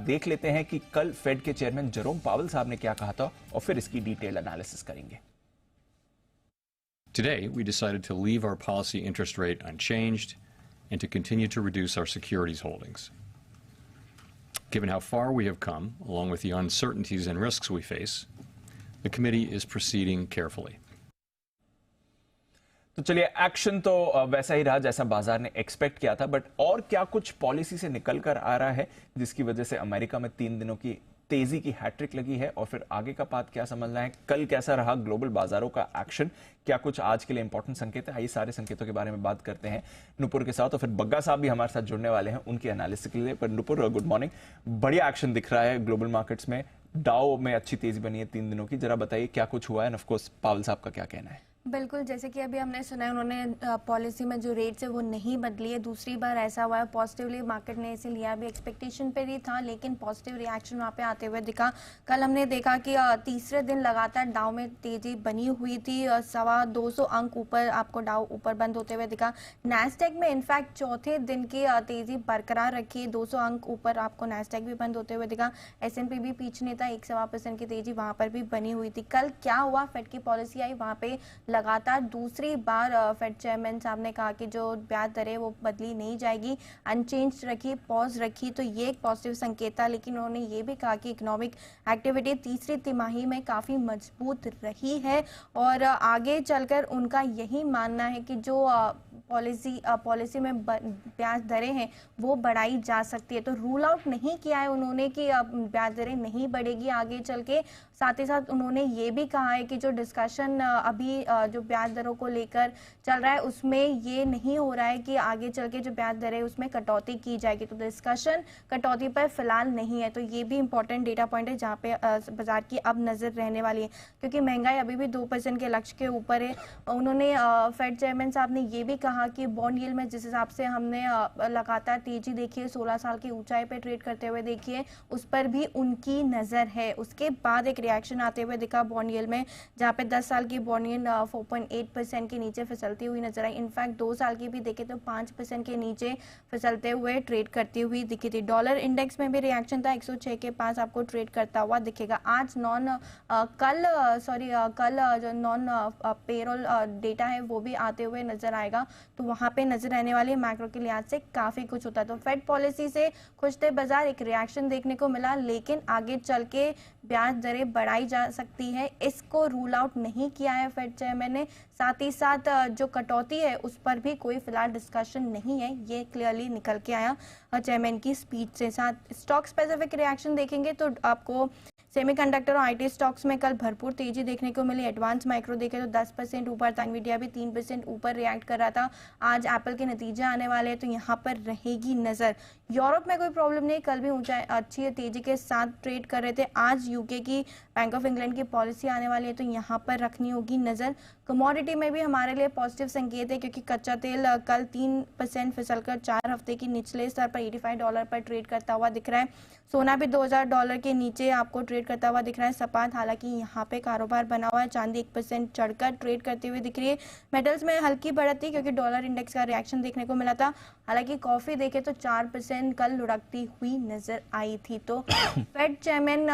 देख लेते हैं कि कल फेड के चेयरमैन जेरोम पावेल साहब ने क्या कहा था और फिर इसकी डिटेल एनालिसिस करेंगे। Today, we decided to leave our policy interest rate unchanged and to continue to reduce our securities holdings. Given how far we have come, along with the uncertainties and risks we face, the committee is proceeding carefully. तो चलिए, action तो वैसा ही रहा जैसा बाजार ने expect किया था, बट और क्या कुछ पॉलिसी से निकल कर आ रहा है जिसकी वजह से अमेरिका में 3 दिनों की तेजी की हैट्रिक लगी है, और फिर आगे का पाथ क्या समझना है, कल कैसा रहा ग्लोबल बाजारों का एक्शन, क्या कुछ आज के लिए इंपॉर्टेंट संकेत है। आइए सारे संकेतों के बारे में बात करते हैं नुपुर के साथ, और फिर बग्गा साहब भी हमारे साथ जुड़ने वाले हैं उनकी एनालिसिस के लिए। पर नुपुर, गुड मॉर्निंग। बढ़िया एक्शन दिख रहा है ग्लोबल मार्केट्स में, डाउ में अच्छी तेजी बनी है 3 दिनों की, जरा बताइए क्या कुछ हुआ है, ऑफ कोर्स पावेल साहब का क्या कहना है। बिल्कुल, जैसे कि अभी हमने सुना है उन्होंने पॉलिसी में जो रेट्स है वो नहीं बदली है, दूसरी बार ऐसा हुआ है। पॉजिटिवली मार्केट ने इसे लिया भी, एक्सपेक्टेशन पे ही था, लेकिन पॉजिटिव रिएक्शन वहाँ पे आते हुए दिखा। कल हमने देखा कि तीसरे दिन लगातार डाउ में तेजी बनी हुई थी, 225 अंक ऊपर आपको डाउ ऊपर बंद होते हुए दिखा। नैस्डैक में इनफैक्ट चौथे दिन की तेजी बरकरार रखी, 200 अंक ऊपर आपको नैस्डैक भी बंद होते हुए दिखा। S&P भी पीछे नहीं था, 1.25% की तेजी वहाँ पर भी बनी हुई थी। कल क्या हुआ, फेड की पॉलिसी आई, वहाँ पे लगातार दूसरी बार फेड चेयरमैन साहब ने कहा कि जो ब्याज दरें वो बदली नहीं जाएगी, अनचेंज रखी, पॉज रखी, तो ये एक पॉजिटिव संकेत था। लेकिन उन्होंने ये भी कहा कि इकोनॉमिक एक्टिविटी तीसरी तिमाही में काफ़ी मजबूत रही है, और आगे चलकर उनका यही मानना है कि जो पॉलिसी में ब्याज दरें हैं वो बढ़ाई जा सकती है। तो रूल आउट नहीं किया है उन्होंने कि ब्याज दरें नहीं बढ़ेगी आगे चल के। साथ ही साथ उन्होंने ये भी कहा है कि जो डिस्कशन अभी जो ब्याज दरों को लेकर चल रहा है उसमें ये नहीं हो रहा है कि आगे चल के जो ब्याज दर है उसमें कटौती की जाएगी। तो डिस्कशन कटौती पर फिलहाल नहीं है। तो ये भी इंपॉर्टेंट डेटा पॉइंट है जहाँ पे बाजार की अब नजर रहने वाली है, क्योंकि महंगाई अभी भी 2% के लक्ष्य के ऊपर है। उन्होंने फेड चेयरमैन साहब ने ये भी कहा कि बॉन्ड यील्ड में जिस हिसाब से हमने लगातार तेजी देखी है, 16 साल की ऊंचाई पे ट्रेड करते हुए देखी है, उस पर भी उनकी नजर है। उसके बाद एक रिएक्शन आते हुए दिखा बॉन्ड यील्ड में, जहाँ पे 10 साल की बॉन्ड यील्ड 4.8% के नीचे फिसलती हुई नजर आई। इनफैक्ट 2 साल की भी देखे तो 5% के नीचे फिसलते हुए ट्रेड करती हुई दिखी थी। डॉलर इंडेक्स में भी रिएक्शन था, 106 के पास आपको ट्रेड करता हुआ दिखेगा। आज कल जो नॉन पेरोल डेटा है वो भी आते हुए नजर आएगा, तो वहां पे नजर रहने वाली मैक्रो के लिहाज से काफी कुछ होता है। तो फेड पॉलिसी से खुश थे बाजार, एक रिएक्शन देखने को मिला, लेकिन आगे चल के ब्याज दरें बढ़ाई जा सकती है, इसको रूल आउट नहीं किया है फेड चेयरमैन ने। साथ ही साथ जो कटौती है उस पर भी कोई फिलहाल डिस्कशन नहीं है, ये क्लियरली निकल के आया चेयरमैन की स्पीच से। साथ स्टॉक स्पेसिफिक रिएक्शन देखेंगे तो आपको सेमीकंडक्टर और आईटी स्टॉक्स में कल भरपूर तेजी देखने को मिली। एडवांस माइक्रो देखे तो 10% ऊपर था, एनवीडिया भी 3% ऊपर रिएक्ट कर रहा था। आज एप्पल के नतीजे आने वाले हैं तो यहाँ पर रहेगी नजर। यूरोप में कोई प्रॉब्लम नहीं, कल भी ऊंचाई अच्छी तेजी के साथ ट्रेड कर रहे थे। आज यूके की बैंक ऑफ इंग्लैंड की पॉलिसी आने वाली है तो यहाँ पर रखनी होगी नजर। कमोडिटी में भी हमारे लिए पॉजिटिव संकेत है, क्योंकि कच्चा तेल कल 3% फिसलकर 4 हफ्ते की निचले स्तर पर $85 पर ट्रेड करता हुआ दिख रहा है। सोना भी $2000 के नीचे आपको ट्रेड करता हुआ दिख रहा है। सपाट हालांकि यहाँ पे कारोबार बना हुआ है, चांदी 1% चढ़कर ट्रेड करती हुई दिख रही है। मेटल्स में हल्की बढ़त थी क्योंकि डॉलर इंडेक्स का रिएक्शन देखने को मिला था। हालांकि कॉफी देखे तो 4% कल लुढ़कती हुई नजर आई थी। तो फेड चेयरमैन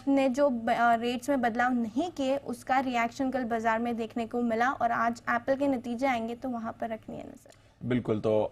ने जो रेट्स में बदलाव नहीं किए उसका रिएक्शन कल बाजार में देखने को मिला, और आज एप्पल के नतीजे आएंगे तो वहां पर रखनी है नजर। बिल्कुल, तो